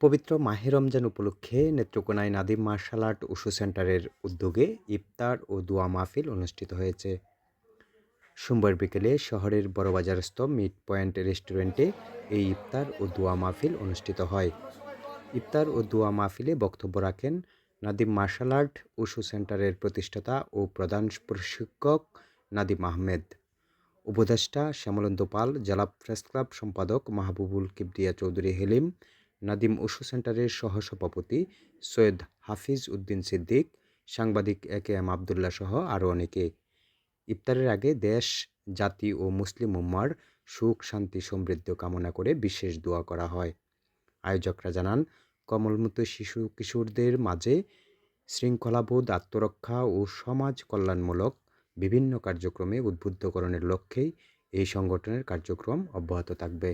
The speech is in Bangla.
পবিত্র মাহে রমজান উপলক্ষে নেত্রকোনায় নাদিম মার্শাল আর্ট উশু সেন্টারের উদ্যোগে ইফতার ও দোয়া মাহফিল অনুষ্ঠিত হয়েছে। সোমবার বিকেলে শহরের বড়বাজারস্থ মিড পয়েন্ট রেস্টুরেন্টে এই ইফতার ও দোয়া মাহফিল অনুষ্ঠিত হয়। ইফতার ও দোয়া মাহফিলে বক্তব্য রাখেন নাদিম মার্শাল আর্ট উশু সেন্টারের প্রতিষ্ঠাতা ও প্রধান প্রশিক্ষক নাদিম আহমেদ, উপদেষ্টা শ্যামলেন্দু পাল, জেলা প্রেসক্লাব সম্পাদক মাহবুবুল কিবরিয়া চৌধুরী হেলিম, নাদিম উশু সেন্টারের সহসভাপতি সৈয়দ হাফিজ উদ্দিন সিদ্দিক, সাংবাদিক এ.কে.এম আবদুল্লাহ সহ আরও অনেকে। ইফতারের আগে দেশ, জাতি ও মুসলিম উম্মার সুখ, শান্তি, সমৃদ্ধি কামনা করে বিশেষ দোয়া করা হয়। আয়োজকরা জানান, কমলমতো শিশু কিশোরদের মাঝে শৃঙ্খলাবোধ, আত্মরক্ষা ও সমাজ কল্যাণমূলক বিভিন্ন কার্যক্রমে উদ্বুদ্ধকরণের লক্ষ্যেই এই সংগঠনের কার্যক্রম অব্যাহত থাকবে।